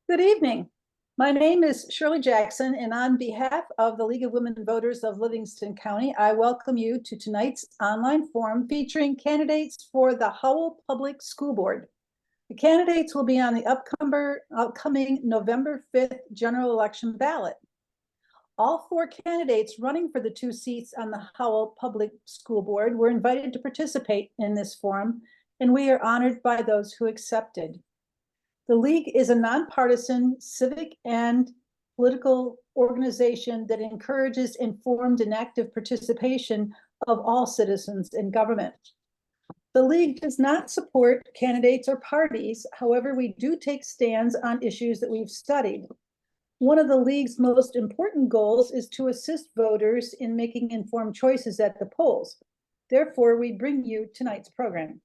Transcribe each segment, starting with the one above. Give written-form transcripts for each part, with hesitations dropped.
Good evening. My name is Shirley Jackson, and on behalf of the League of Women Voters of Livingston County, I welcome you to tonight's online forum featuring candidates for the Howell Public School Board. The candidates will be on the upcoming November 5th general election ballot. All four candidates running for the two seats on the Howell Public School Board were invited to participate in this forum, and we are honored by those who accepted. The League is a nonpartisan civic and political organization that encourages informed and active participation of all citizens in government. The League does not support candidates or parties. However, we do take stands on issues that we've studied. One of the League's most important goals is to assist voters in making informed choices at the polls. Therefore, we bring you tonight's program.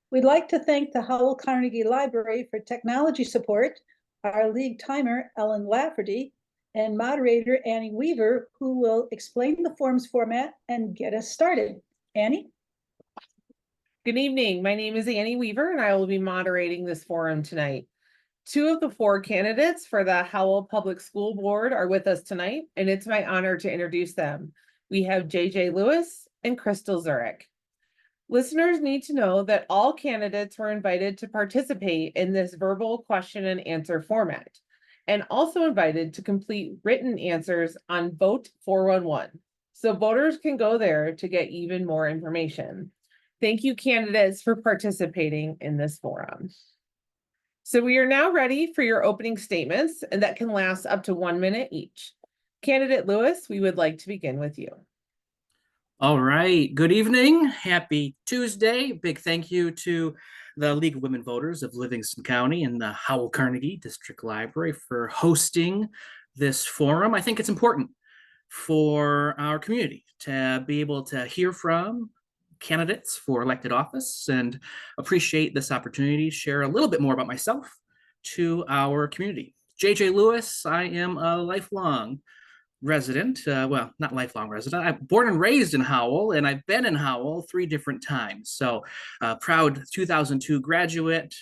We'd like to thank the Howell Carnegie Library for technology support, our League timer, Ellen Lafferty, and moderator, Annie Weaver, who will explain the forum's format and get us started. Annie? Good evening. My name is Annie Weaver, and I will be moderating this forum tonight. Two of the four candidates for the Howell Public School Board are with us tonight, and it's my honor to introduce them. We have JJ Lewis and Crystal Zurek. Listeners need to know that all candidates were invited to participate in this verbal question and answer format, and also invited to complete written answers on Vote 411, so voters can go there to get even more information. Thank you, candidates, for participating in this forum. So we are now ready for your opening statements, and that can last up to 1 minute each. Candidate Lewis, we would like to begin with you. All right. Good evening. Happy Tuesday. Big thank you to the League of Women Voters of Livingston County and the Howell Carnegie District Library for hosting this forum. I think it's important for our community to be able to hear from candidates for elected office and appreciate this opportunity to share a little bit more about myself to our community. JJ Lewis, I am a lifelong resident, well, not lifelong resident. I'm born and raised in Howell, and I've been in Howell 3 different times. So proud 2002 graduate,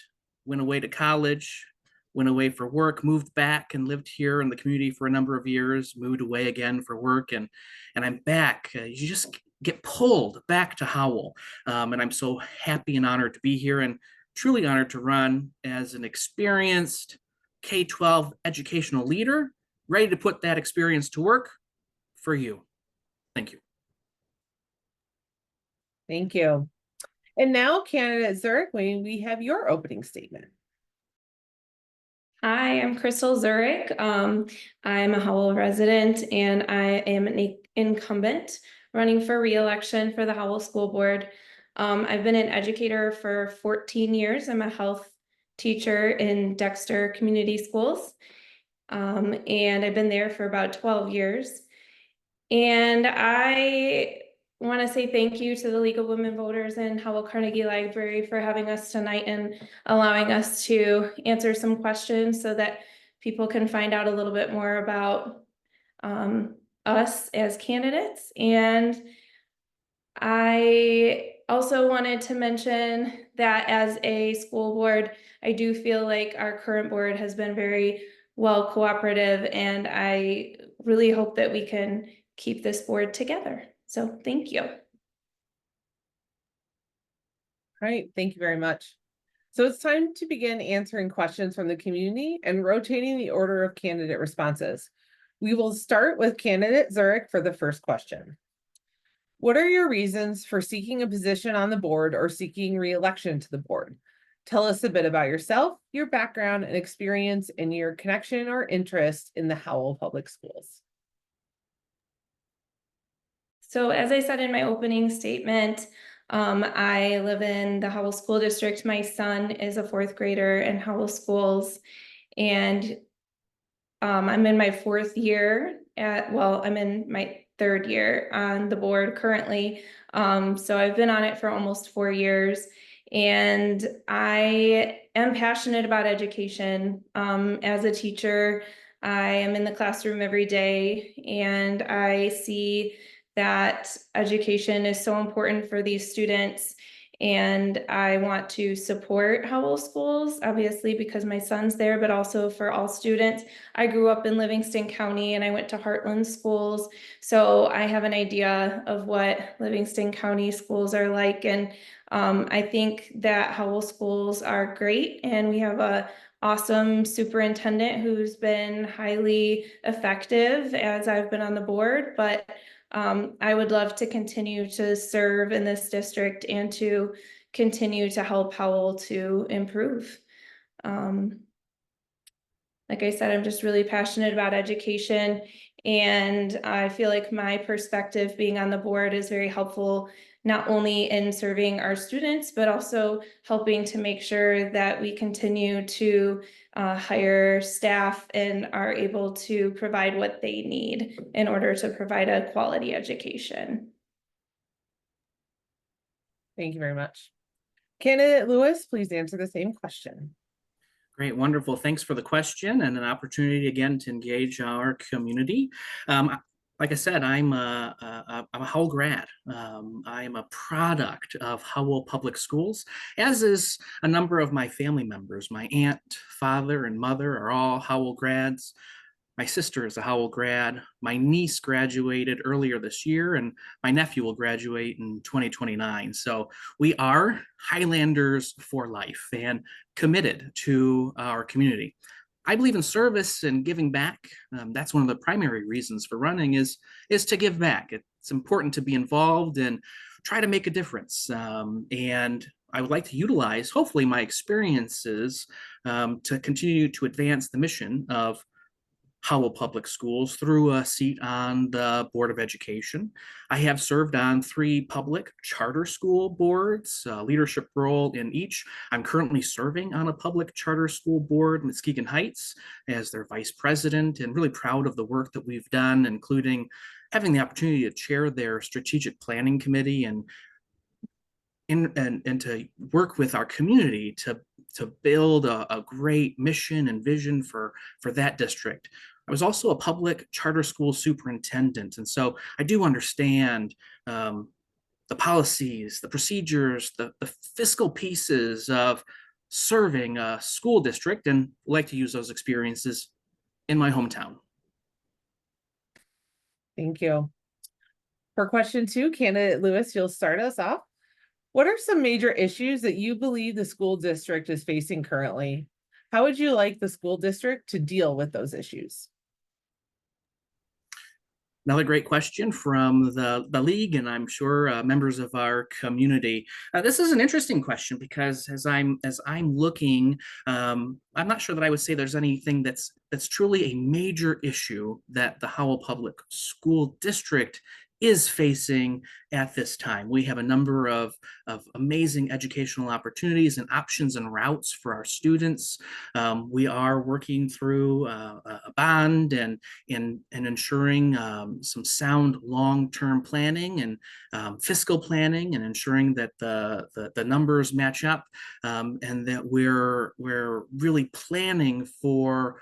went away to college, went away for work, moved back and lived here in the community for a number of years, moved away again for work, and I'm back. You just get pulled back to Howell. And I'm so happy and honored to be here, and truly honored to run as an experienced K-12 educational leader, ready to put that experience to work for you. Thank you. Thank you. And now, candidate Zurek, we have your opening statement. Hi, I'm Crystal Zurek. I'm a Howell resident, and I am an incumbent running for re-election for the Howell School Board. I've been an educator for 14 years. I'm a health teacher in Dexter Community Schools. And I've been there for about 12 years. And I want to say thank you to the League of Women Voters and Howell Carnegie Library for having us tonight and allowing us to answer some questions so that people can find out a little bit more about us as candidates. And I also wanted to mention that as a school board, I do feel like our current board has been very well cooperative, and I really hope that we can keep this board together. So thank you. All right, thank you very much. So it's time to begin answering questions from the community and rotating the order of candidate responses. We will start with candidate Zurek for the first question. What are your reasons for seeking a position on the board or seeking re-election to the board? Tell us a bit about yourself, your background and experience, and your connection or interest in the Howell Public Schools. So as I said in my opening statement, I live in the Howell School District. My son is a 4th grader in Howell Schools, and I'm in my 4th year I'm in my 3rd year on the board currently. So I've been on it for almost 4 years. And I am passionate about education. As a teacher, I am in the classroom every day, and I see that education is so important for these students. and I want to support Howell schools, obviously because my son's there, but also for all students. I grew up in Livingston County and I went to Heartland schools, so I have an idea of what Livingston County schools are like, and I think that Howell schools are great, and we have a awesome superintendent who's been highly effective as I've been on the board, but I would love to continue to serve in this district and to continue to help Howell to improve. Like I said, I'm just really passionate about education, and I feel like my perspective being on the board is very helpful, not only in serving our students, but also helping to make sure that we continue to hire staff and are able to provide what they need in order to provide a quality education. Thank you very much. Candidate Lewis, please answer the same question. Great, wonderful. Thanks for the question and an opportunity again to engage our community. Like I said, I'm a Howell grad. I am a product of Howell Public Schools, as is a number of my family members. My aunt, father, and mother are all Howell grads. My sister is a Howell grad. My niece graduated earlier this year, and my nephew will graduate in 2029. So we are Highlanders for life and committed to our community. I believe in service and giving back. That's one of the primary reasons for running is to give back. It's important to be involved and try to make a difference. And I would like to utilize, hopefully, my experiences to continue to advance the mission of Howell Public Schools through a seat on the Board of Education. I have served on 3 public charter school boards, a leadership role in each. I'm currently serving on a public charter school board in Muskegon Heights as their vice president, and really proud of the work that we've done, including having the opportunity to chair their strategic planning committee and to work with our community to build a great mission and vision for that district. I was also a public charter school superintendent, and so I do understand the policies, the procedures, the fiscal pieces of serving a school district, and like to use those experiences in my hometown. Thank you. For question 2, candidate Lewis, you'll start us off. What are some major issues that you believe the school district is facing currently? How would you like the school district to deal with those issues? Another great question from the league, and I'm sure members of our community. This is an interesting question because as I'm looking, I'm not sure that I would say there's anything that's truly a major issue that the Howell Public School District is facing at this time. We have a number of amazing educational opportunities and options and routes for our students. We are working through a bond and ensuring some sound long-term planning and fiscal planning, and ensuring that the numbers match up, and that we're really planning for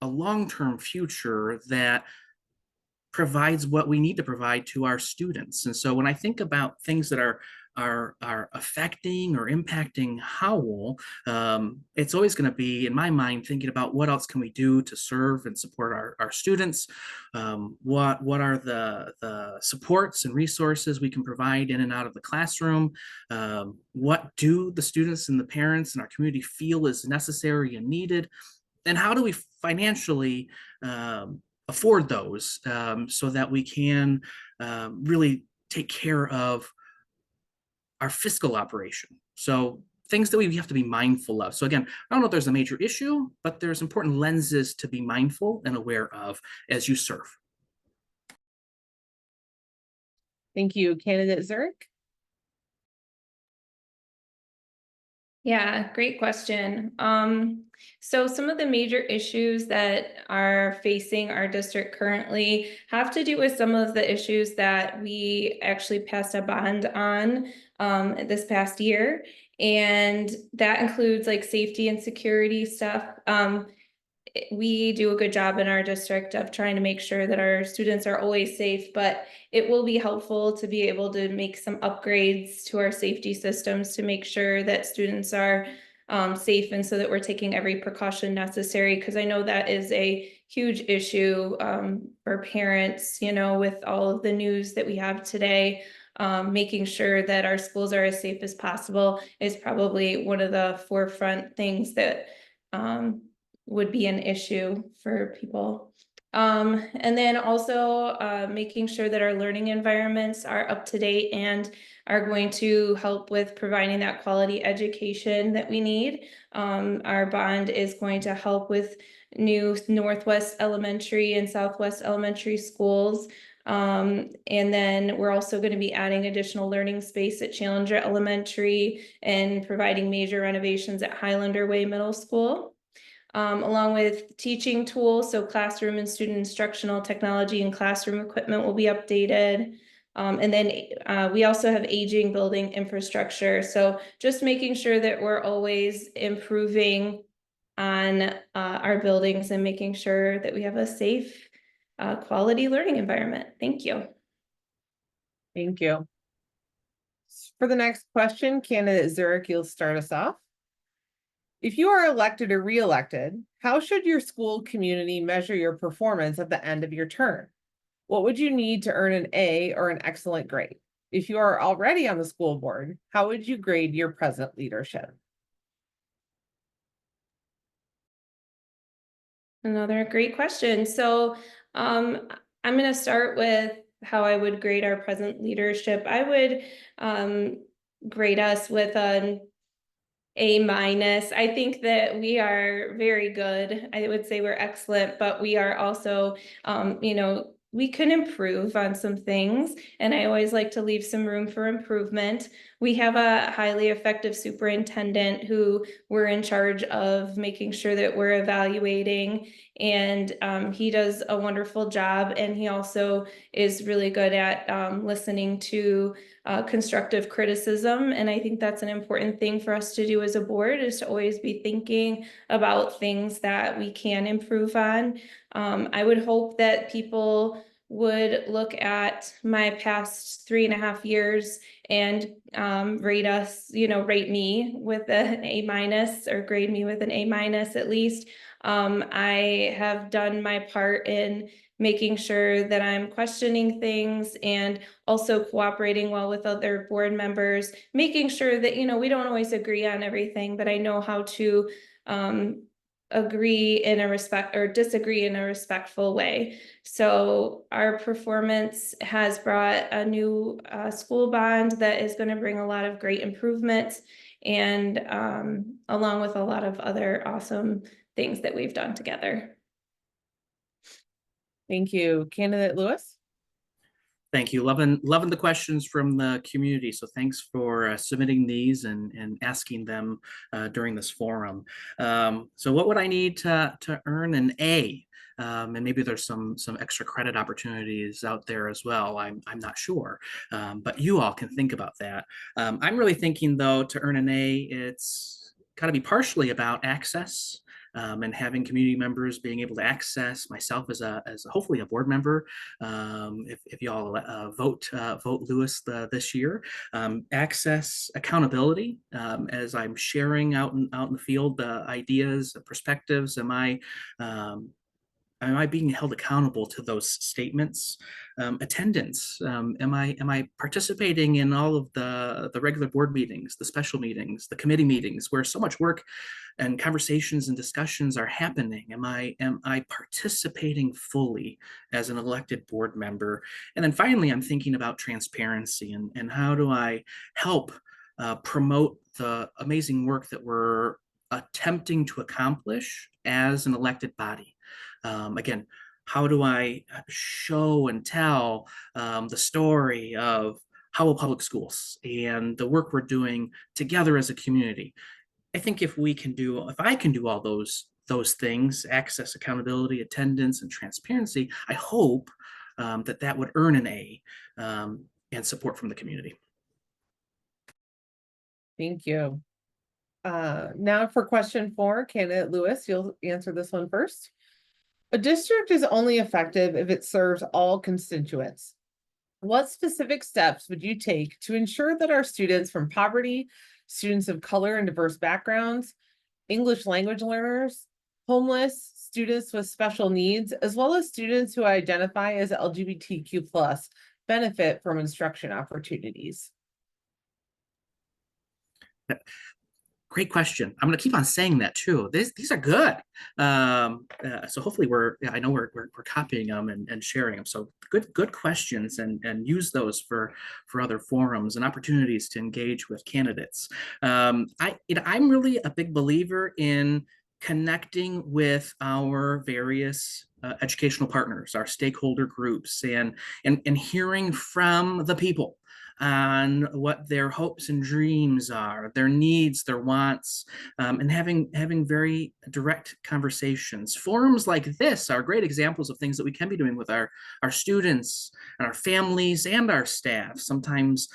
a long-term future that provides what we need to provide to our students. And so when I think about things that are affecting or impacting Howell, it's always going to be, in my mind, thinking about what else can we do to serve and support our students. What are the supports and resources we can provide in and out of the classroom? What do the students and the parents and our community feel is necessary and needed? And how do we financially afford those so that we can really take care of our fiscal operation? So things that we have to be mindful of. So again, I don't know if there's a major issue, but there's important lenses to be mindful and aware of as you serve. Thank you. Candidate Zurek? Yeah, great question. So some of the major issues that are facing our district currently have to do with some of the issues that we actually passed a bond on this past year. And that includes like safety and security stuff. we do a good job in our district of trying to make sure that our students are always safe, but it will be helpful to be able to make some upgrades to our safety systems to make sure that students are safe, and so that we're taking every precaution necessary, because I know that is a huge issue for parents, you know, with all of the news that we have today. Making sure that our schools are as safe as possible is probably one of the forefront things that would be an issue for people. And then also making sure that our learning environments are up to date and are going to help with providing that quality education that we need. Our bond is going to help with new Northwest Elementary and Southwest Elementary schools. And then we're also going to be adding additional learning space at Challenger Elementary and providing major renovations at Highlander Way Middle School. Along with teaching tools, so classroom and student instructional technology and classroom equipment will be updated. And then we also have aging building infrastructure. So just making sure that we're always improving on our buildings and making sure that we have a safe, quality learning environment. Thank you. Thank you. For the next question, candidate Zurek, you'll start us off. If you are elected or re-elected, how should your school community measure your performance at the end of your term? What would you need to earn an A or an excellent grade? If you are already on the school board, how would you grade your present leadership? Another great question. So I'm going to start with how I would grade our present leadership. I would grade us with an A-. I think that we are very good. I would say we're excellent, but we are also, you know, we can improve on some things, and I always like to leave some room for improvement. We have a highly effective superintendent who we're in charge of making sure that we're evaluating, and he does a wonderful job, and he also is really good at listening to constructive criticism. And I think that's an important thing for us to do as a board, is to always be thinking about things that we can improve on. I would hope that people would look at my past 3.5 years and rate us, you know, rate me with an A- or grade me with an A- at least. I have done my part in making sure that I'm questioning things and also cooperating well with other board members, making sure that, you know, we don't always agree on everything, but I know how to agree in a respect or disagree in a respectful way. So our performance has brought a new school bond that is going to bring a lot of great improvements, and along with a lot of other awesome things that we've done together. Thank you. Candidate Lewis? Thank you. Loving the questions from the community. So thanks for submitting these and asking them during this forum. So what would I need to earn an A? And maybe there's some extra credit opportunities out there as well. I'm not sure, but you all can think about that. I'm really thinking though, to earn an A, it's got to be partially about access. And having community members being able to access myself as hopefully a board member, if y'all vote Lewis this year, access accountability as I'm sharing out in the field ideas, perspectives. Am I being held accountable to those statements? Attendance. Am I participating in all of the regular board meetings, the special meetings, the committee meetings, where so much work and conversations and discussions are happening? Am I participating fully as an elected board member? And then finally, I'm thinking about transparency and how do I help promote the amazing work that we're attempting to accomplish as an elected body. Again, how do I show and tell the story of Howell Public Schools and the work we're doing together as a community? I think if I can do all those things, access, accountability, attendance, and transparency, I hope that would earn an A and support from the community. Thank you. Now for question 4, candidate Lewis, you'll answer this one first. A district is only effective if it serves all constituents. What specific steps would you take to ensure that our students from poverty, students of color and diverse backgrounds, English language learners, homeless, students with special needs, as well as students who identify as LGBTQ+ benefit from instruction opportunities? Great question. I'm going to keep on saying that too. These are good. So hopefully I know we're copying them and sharing them. So good questions, and use those for other forums and opportunities to engage with candidates. I'm really a big believer in connecting with our various educational partners, our stakeholder groups, and hearing from the people on what their hopes and dreams are, their needs, their wants, and having very direct conversations. Forums like this are great examples of things that we can be doing with our students and our families and our staff, sometimes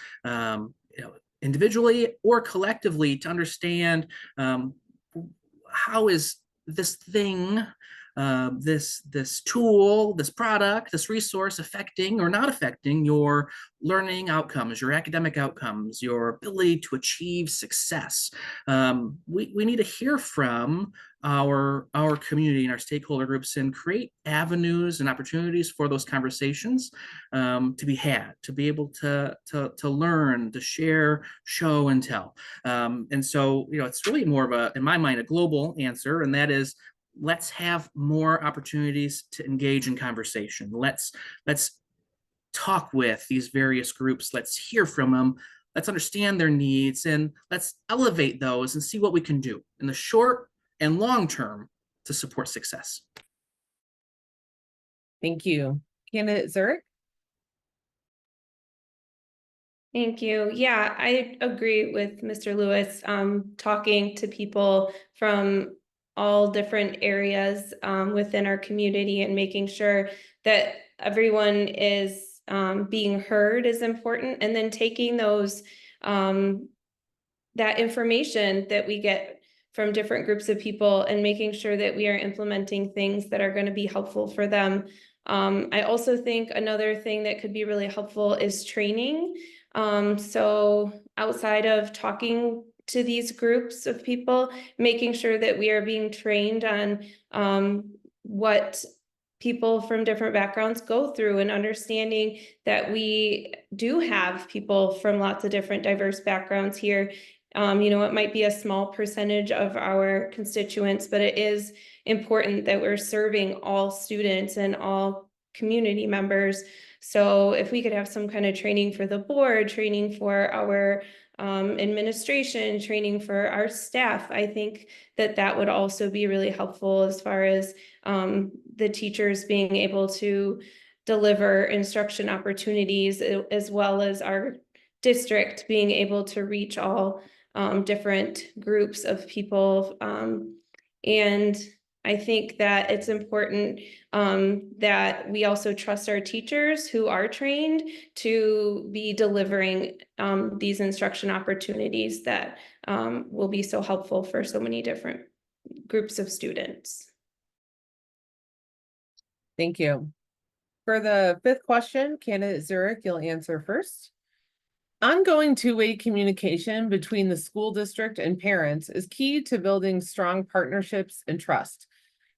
individually or collectively, to understand how is this thing, this tool, this product, this resource affecting or not affecting your learning outcomes, your academic outcomes, your ability to achieve success. We need to hear from our community and our stakeholder groups, and create avenues and opportunities for those conversations to be had, to be able to learn, to share, show, and tell. And so, it's really more of a, in my mind, a global answer, and that is, let's have more opportunities to engage in conversation. Let's talk with these various groups. Let's hear from them. Let's understand their needs, and let's elevate those and see what we can do in the short and long term to support success. Thank you. Candidate Zurek? Thank you. Yeah, I agree with Mr. Lewis. Talking to people from all different areas within our community and making sure that everyone is being heard is important. And then taking those, that information that we get from different groups of people and making sure that we are implementing things that are going to be helpful for them. I also think another thing that could be really helpful is training. So outside of talking to these groups of people, making sure that we are being trained on what people from different backgrounds go through, and understanding that we do have people from lots of different diverse backgrounds here. It might be a small percentage of our constituents, but it is important that we're serving all students and all community members. So if we could have some kind of training for the board, training for our administration, training for our staff, I think that would also be really helpful, as far as the teachers being able to deliver instruction opportunities, as well as our district being able to reach all different groups of people. And I think that it's important that we also trust our teachers who are trained to be delivering these instruction opportunities that will be so helpful for so many different groups of students. Thank you. For the 5th question, candidate Zurek, you'll answer first. Ongoing two-way communication between the school district and parents is key to building strong partnerships and trust.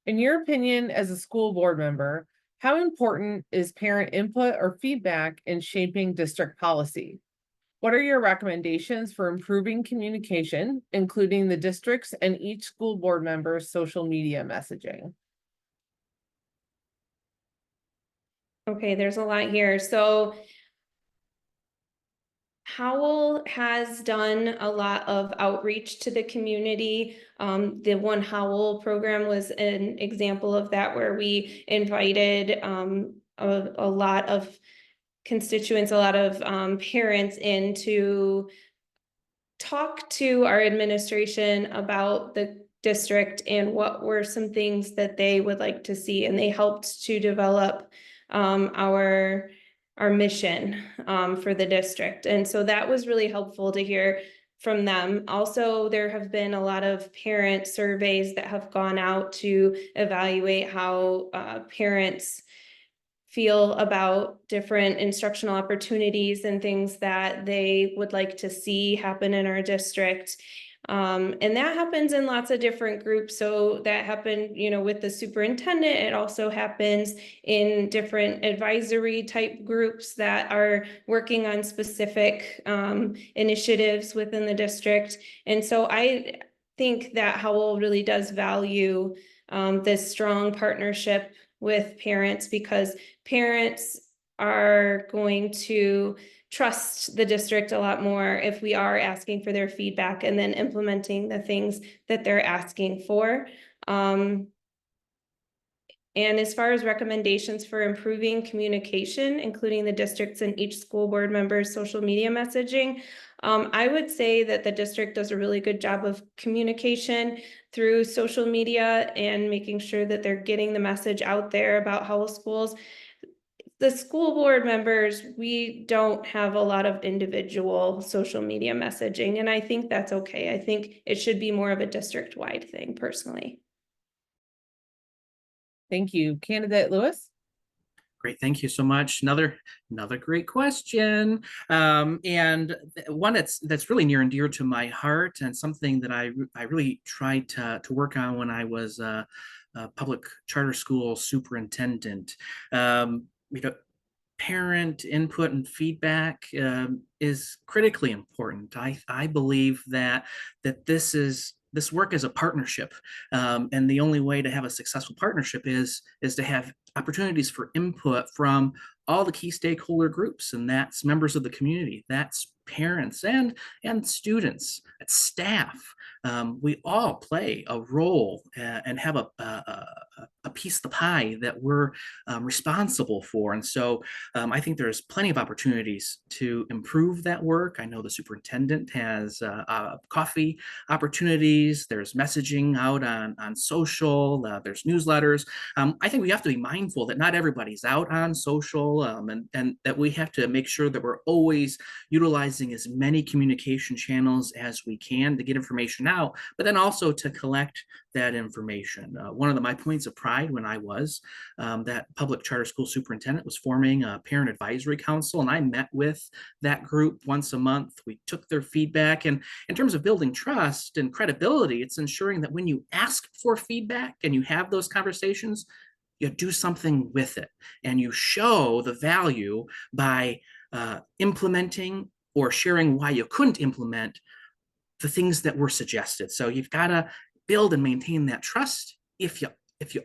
In your opinion, as a school board member, how important is parent input or feedback in shaping district policy? What are your recommendations for improving communication, including the district's and each school board member's social media messaging? Okay, there's a lot here. So Howell has done a lot of outreach to the community. The One Howell program was an example of that, where we invited a lot of constituents, a lot of parents in to talk to our administration about the district and what were some things that they would like to see. And they helped to develop our mission for the district. And so that was really helpful to hear from them. Also, there have been a lot of parent surveys that have gone out to evaluate how parents feel about different instructional opportunities and things that they would like to see happen in our district. And that happens in lots of different groups. So that happened, with the superintendent. It also happens in different advisory type groups that are working on specific initiatives within the district. And so I think that Howell really does value this strong partnership with parents, because parents are going to trust the district a lot more if we are asking for their feedback and then implementing the things that they're asking for. And as far as recommendations for improving communication, including the districts and each school board member's social media messaging, I would say that the district does a really good job of communication through social media and making sure that they're getting the message out there about Howell schools. The school board members, we don't have a lot of individual social media messaging, and I think that's okay. I think it should be more of a district-wide thing, personally. Thank you. Candidate Lewis? Great, thank you so much. Another great question, and one that's really near and dear to my heart, and something that I really tried to work on when I was a public charter school superintendent. Parent input and feedback is critically important. I believe that this work is a partnership, and the only way to have a successful partnership is to have opportunities for input from all the key stakeholder groups, and that's members of the community, that's parents and students, that's staff. We all play a role and have a piece of the pie that we're responsible for. And so I think there's plenty of opportunities to improve that work. I know the superintendent has coffee opportunities, there's messaging out on social, there's newsletters. I think we have to be mindful that not everybody's out on social, and that we have to make sure that we're always utilizing as many communication channels as we can to get information out, but then also to collect that information. One of my points of pride when I was that public charter school superintendent was forming a parent advisory council, and I met with that group once a month. We took their feedback, and in terms of building trust and credibility, it's ensuring that when you ask for feedback and you have those conversations, you do something with it, and you show the value by implementing or sharing why you couldn't implement the things that were suggested. So you've got to build and maintain that trust if you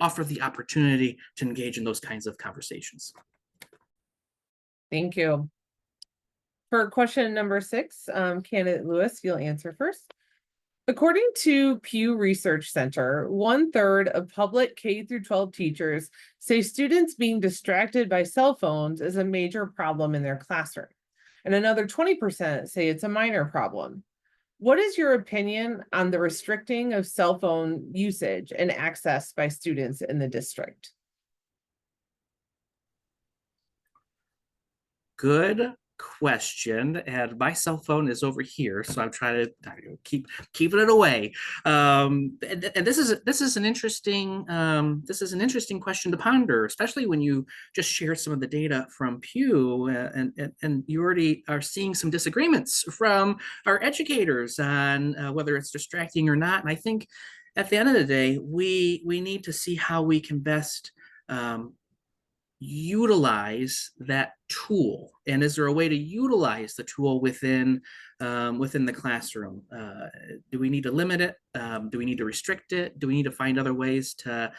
offer the opportunity to engage in those kinds of conversations. Thank you. For question number 6, candidate Lewis, you'll answer first. According to Pew Research Center, 1/3 of public K-12 teachers say students being distracted by cell phones is a major problem in their classroom, and another 20% say it's a minor problem. What is your opinion on the restricting of cell phone usage and access by students in the district? Good question, and my cell phone is over here, so I'm trying to keeping it away. And this is an interesting question to ponder, especially when you just share some of the data from Pew, and you already are seeing some disagreements from our educators on whether it's distracting or not. And I think at the end of the day, we need to see how we can best utilize that tool, and is there a way to utilize the tool within the classroom? Do we need to limit it? Do we need to restrict it? Do we need to find other ways to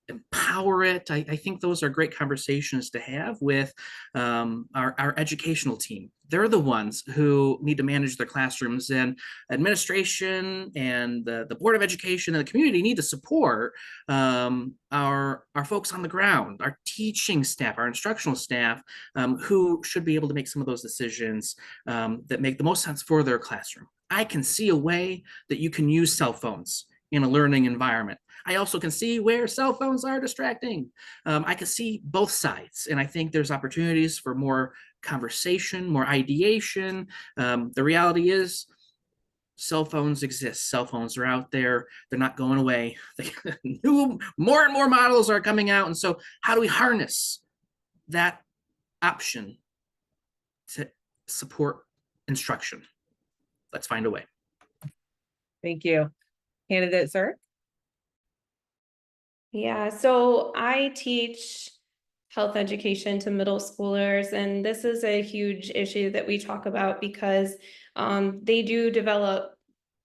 empower it? I think those are great conversations to have with our educational team. They're the ones who need to manage their classrooms, and administration and the Board of Education and the community need to support our folks on the ground, our teaching staff, our instructional staff, who should be able to make some of those decisions that make the most sense for their classroom. I can see a way that you can use cell phones in a learning environment. I also can see where cell phones are distracting. I can see both sides, and I think there's opportunities for more conversation, more ideation. The reality is, cell phones exist. Cell phones are out there. They're not going away. More and more models are coming out. And so how do we harness that option to support instruction? Let's find a way. Thank you. Candidate Zurek? Yeah, so I teach health education to middle schoolers, and this is a huge issue that we talk about because they do develop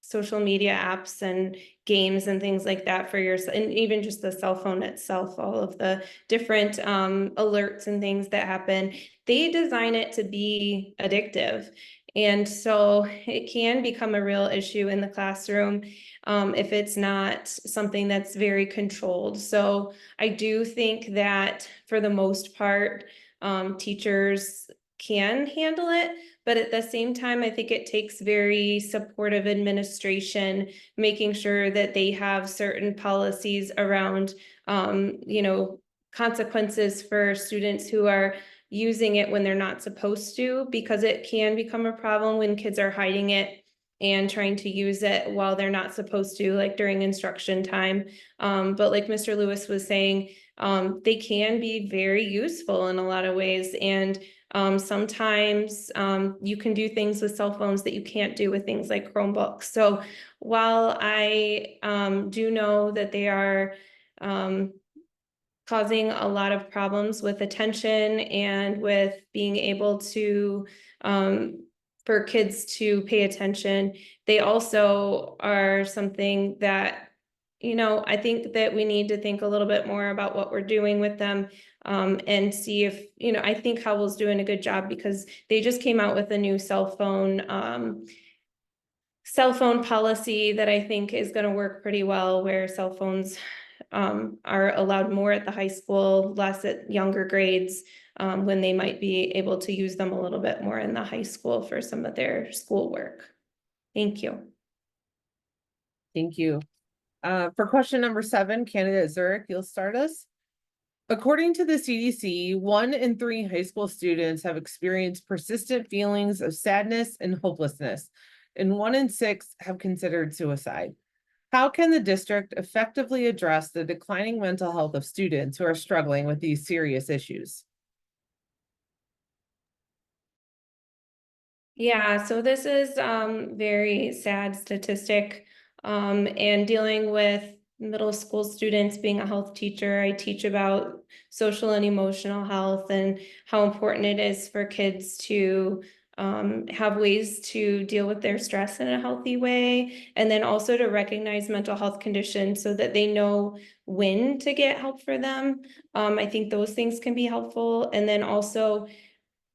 social media apps and games and things like that for and even just the cell phone itself, all of the different alerts and things that happen. They design it to be addictive. And so it can become a real issue in the classroom if it's not something that's very controlled. So I do think that for the most part, teachers can handle it, but at the same time, I think it takes very supportive administration, making sure that they have certain policies around, consequences for students who are using it when they're not supposed to, because it can become a problem when kids are hiding it and trying to use it while they're not supposed to, like during instruction time. But like Mr. Lewis was saying, they can be very useful in a lot of ways. And sometimes you can do things with cell phones that you can't do with things like Chromebooks. So while I do know that they are causing a lot of problems with attention and with being able to for kids to pay attention, they also are something that, I think that we need to think a little bit more about what we're doing with them and see if, I think Howell's doing a good job because they just came out with a new cell phone policy that I think is going to work pretty well, where cell phones are allowed more at the high school, less at younger grades, when they might be able to use them a little bit more in the high school for some of their schoolwork. Thank you. Thank you. For question number 7, candidate Zurek, you'll start us. According to the CDC, 1 in 3 high school students have experienced persistent feelings of sadness and hopelessness, and 1 in 6 have considered suicide. How can the district effectively address the declining mental health of students who are struggling with these serious issues? Yeah, so this is very sad statistic, and dealing with middle school students. Being a health teacher, I teach about social and emotional health and how important it is for kids to have ways to deal with their stress in a healthy way, and then also to recognize mental health conditions so that they know when to get help for them. I think those things can be helpful. And then also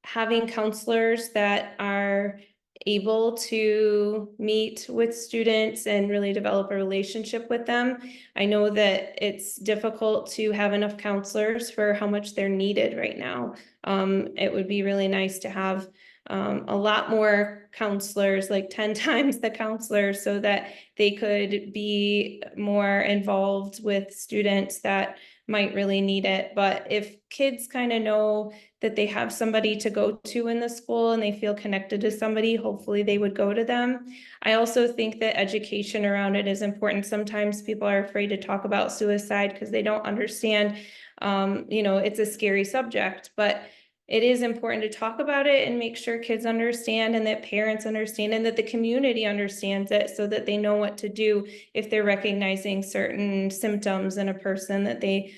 having counselors that are able to meet with students and really develop a relationship with them. I know that it's difficult to have enough counselors for how much they're needed right now. It would be really nice to have a lot more counselors, like 10 times the counselors, so that they could be more involved with students that might really need it. But if kids kind of know that they have somebody to go to in the school and they feel connected to somebody, hopefully they would go to them. I also think that education around it is important. Sometimes people are afraid to talk about suicide because they don't understand, it's a scary subject, but it is important to talk about it and make sure kids understand and that parents understand and that the community understands it so that they know what to do if they're recognizing certain symptoms in a person that they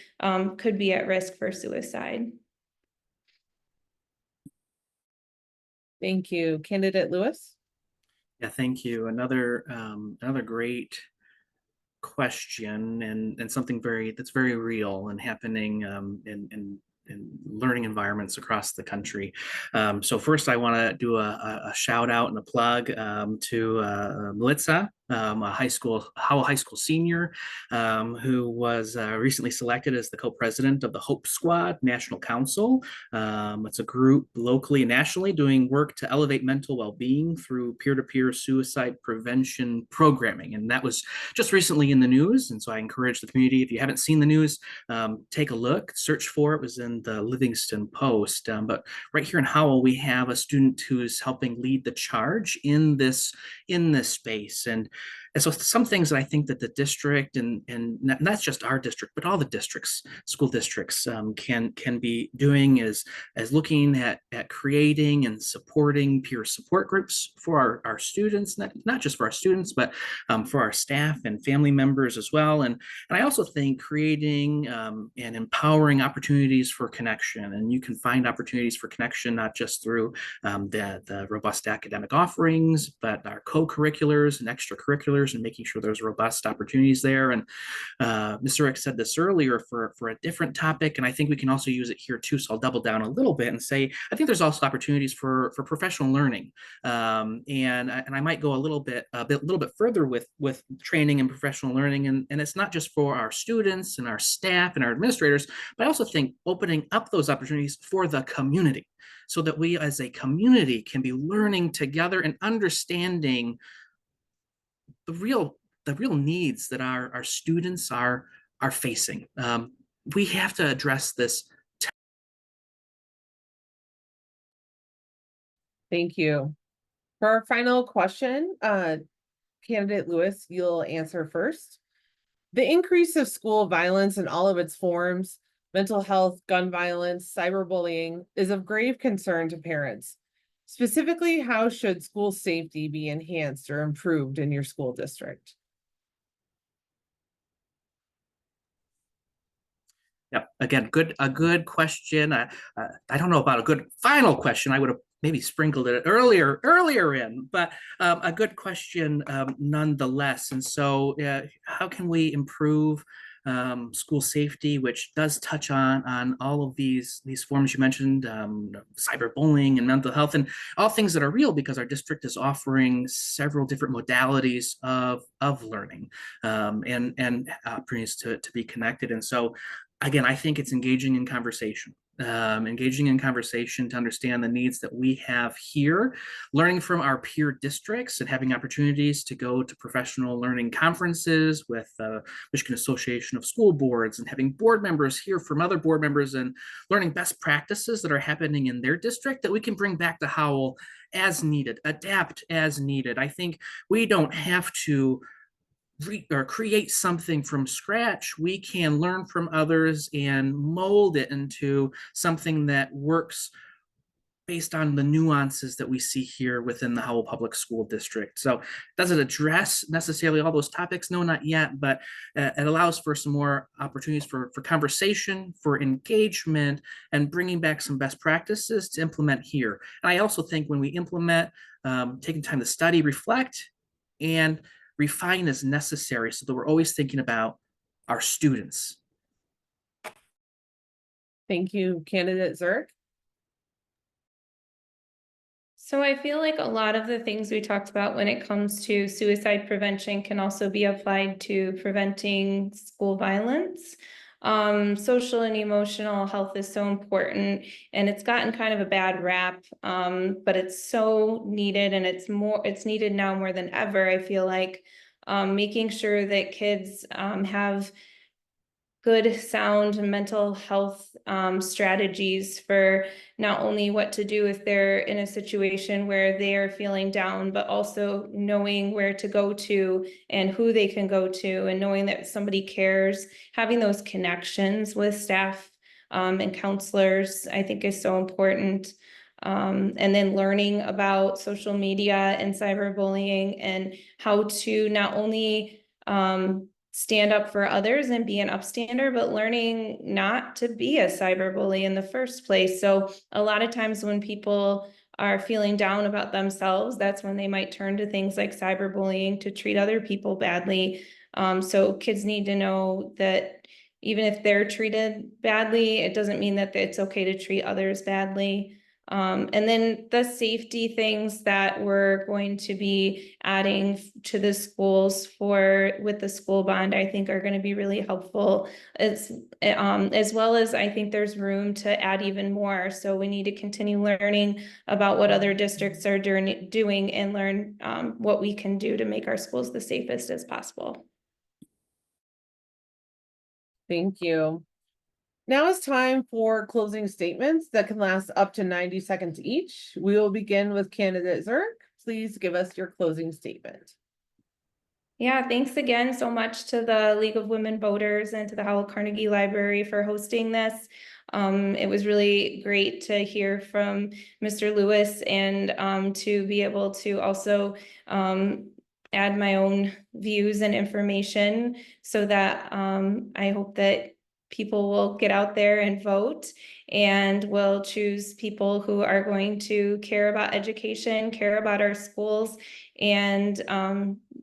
could be at risk for suicide. Thank you. Candidate Lewis? Yeah, thank you. Another great question and something that's very real and happening in learning environments across the country. So first, I want to do a shout out and a plug to Melissa a Howell High School senior, who was recently selected as the co-president of the Hope Squad National Council. It's a group locally and nationally doing work to elevate mental well-being through peer-to-peer suicide prevention programming. And that was just recently in the news. And so I encourage the community, if you haven't seen the news, take a look, search for it. It was in the Livingston Post. But right here in Howell, we have a student who is helping lead the charge in this space. And so some things that I think that the district and not just our district, but all the districts, school districts can be doing is looking at creating and supporting peer support groups for our students, not just for our students, but for our staff and family members as well. And I also think creating and empowering opportunities for connection. And you can find opportunities for connection, not just through the robust academic offerings, but our co-curriculars and extracurriculars, and making sure there's robust opportunities there. And Ms. Zurek said this earlier for a different topic, and I think we can also use it here too. So I'll double down a little bit and say, I think there's also opportunities for professional learning. And I might go a little bit further with training and professional learning. And it's not just for our students and our staff and our administrators, but I also think opening up those opportunities for the community, so that we as a community can be learning together and understanding the real needs that our students are facing. We have to address this. Thank you. For our final question, candidate Lewis, you'll answer first. The increase of school violence in all of its forms, mental health, gun violence, cyberbullying, is of grave concern to parents. Specifically, how should school safety be enhanced or improved in your school district? Yep. Again, a good question. I don't know about a good final question. I would have maybe sprinkled it earlier in, but a good question nonetheless. And so, how can we improve school safety, which does touch on all of these forms you mentioned, cyberbullying and mental health, and all things that are real, because our district is offering several different modalities of learning and opportunities to be connected. And so, again, I think it's engaging in conversation to understand the needs that we have here, learning from our peer districts and having opportunities to go to professional learning conferences with the Michigan Association of School Boards, and having board members hear from other board members and learning best practices that are happening in their district that we can bring back to Howell as needed, adapt as needed. I think we don't have to or create something from scratch. We can learn from others and mold it into something that works based on the nuances that we see here within the Howell Public School District. So does it address necessarily all those topics? No, not yet, but it allows for some more opportunities for conversation, for engagement, and bringing back some best practices to implement here. And I also think when we implement, taking time to study, reflect, and refine as necessary, so that we're always thinking about our students. Thank you, candidate Zurek. So I feel like a lot of the things we talked about when it comes to suicide prevention can also be applied to preventing school violence. Social and emotional health is so important, and it's gotten kind of a bad rap, but it's so needed, and it's needed now more than ever. I feel like making sure that kids have good, sound mental health strategies for not only what to do if they're in a situation where they're feeling down, but also knowing where to go to and who they can go to, and knowing that somebody cares. Having those connections with staff and counselors, I think, is so important. And then learning about social media and cyberbullying, and how to not only stand up for others and be an upstander, but learning not to be a cyberbully in the first place. So a lot of times when people are feeling down about themselves, that's when they might turn to things like cyberbullying to treat other people badly. So kids need to know that even if they're treated badly, it doesn't mean that it's okay to treat others badly. And then the safety things that we're going to be adding to the schools with the school bond, I think are going to be really helpful, as well as I think there's room to add even more. So we need to continue learning about what other districts are doing and learn what we can do to make our schools the safest as possible. Thank you. Now is time for closing statements that can last up to 90 seconds each. We will begin with candidate Zurek. Please give us your closing statement. Yeah, thanks again so much to the League of Women Voters and to the Howell Carnegie Library for hosting this. It was really great to hear from Mr. Lewis and to be able to also add my own views and information so that I hope that people will get out there and vote and will choose people who are going to care about education, care about our schools, and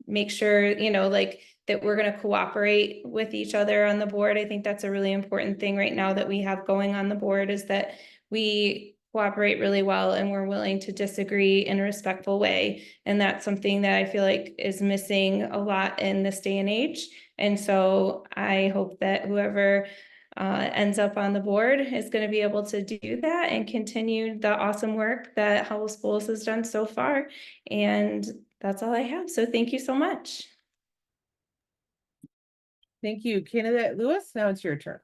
make sure, you know, like that we're going to cooperate with each other on the board. I think that's a really important thing right now that we have going on the board, is that we cooperate really well and we're willing to disagree in a respectful way. And that's something that I feel like is missing a lot in this day and age. And so I hope that whoever ends up on the board is going to be able to do that and continue the awesome work that Howell Schools has done so far. And that's all I have. So thank you so much. Thank you, candidate Lewis. Now it's your turn.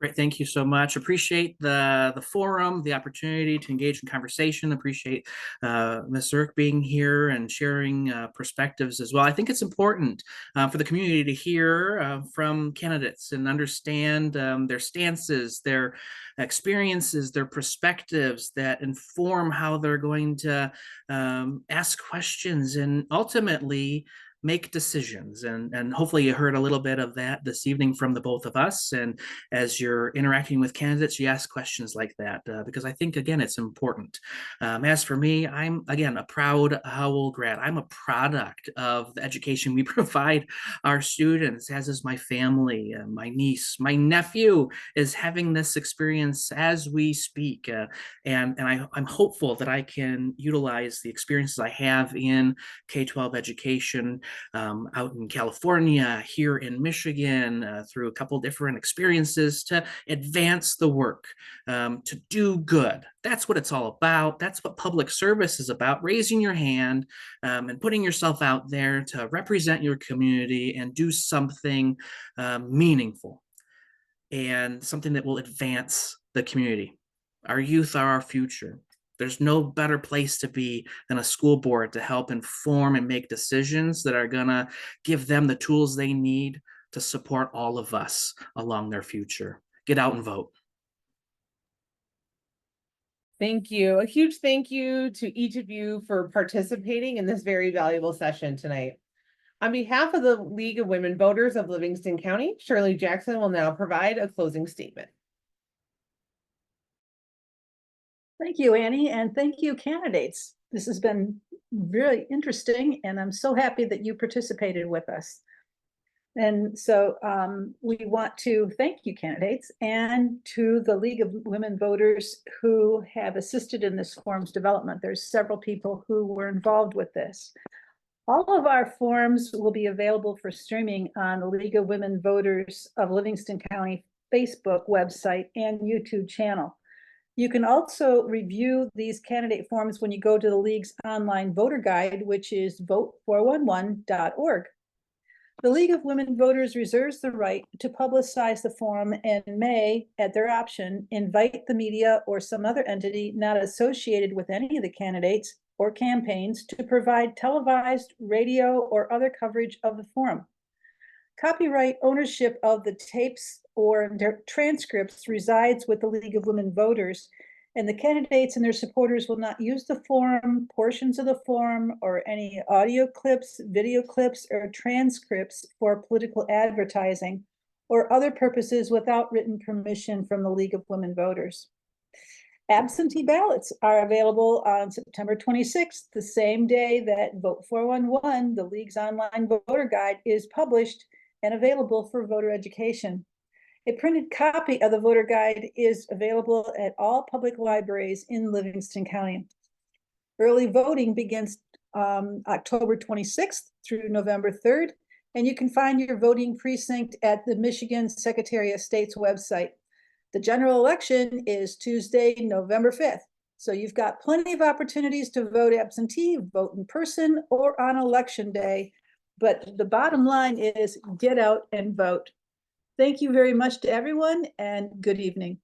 Great, thank you so much. Appreciate the forum, the opportunity to engage in conversation. Appreciate Ms. Zurek being here and sharing perspectives as well. I think it's important for the community to hear from candidates and understand their stances, their experiences, their perspectives that inform how they're going to ask questions and ultimately make decisions. And hopefully you heard a little bit of that this evening from the both of us. And as you're interacting with candidates, you ask questions like that because I think, again, it's important. As for me, I'm, again, a proud Howell grad. I'm a product of the education we provide our students, as is my family, my niece, my nephew is having this experience as we speak. And I'm hopeful that I can utilize the experiences I have in K-12 education out in California, here in Michigan, through a couple different experiences to advance the work, to do good. That's what it's all about. That's what public service is about, raising your hand and putting yourself out there to represent your community and do something meaningful and something that will advance the community. Our youth are our future. There's no better place to be than a school board to help inform and make decisions that are gonna give them the tools they need to support all of us along their future. Get out and vote. Thank you. A huge thank you to each of you for participating in this very valuable session tonight. On behalf of the League of Women Voters of Livingston County, Shirley Jackson will now provide a closing statement. Thank you, Annie, and thank you, candidates. This has been really interesting, and I'm so happy that you participated with us. And so we want to thank you, candidates, and to the League of Women Voters who have assisted in this forum's development. There's several people who were involved with this. All of our forums will be available for streaming on the League of Women Voters of Livingston County Facebook website and YouTube channel. You can also review these candidate forms when you go to the League's online voter guide, which is vote411.org. The League of Women Voters reserves the right to publicize the forum and may, at their option, invite the media or some other entity not associated with any of the candidates or campaigns to provide televised, radio, or other coverage of the forum. Copyright ownership of the tapes or transcripts resides with the League of Women Voters, and the candidates and their supporters will not use the forum, portions of the forum, or any audio clips, video clips, or transcripts for political advertising or other purposes without written permission from the League of Women Voters. Absentee ballots are available on September 26th, the same day that Vote 411, the League's online voter guide, is published and available for voter education. A printed copy of the voter guide is available at all public libraries in Livingston County. Early voting begins October 26th through November 3rd, and you can find your voting precinct at the Michigan Secretary of State's website. The general election is Tuesday, November 5th. So you've got plenty of opportunities to vote absentee, vote in person, or on election day. But the bottom line is get out and vote. Thank you very much to everyone, and good evening.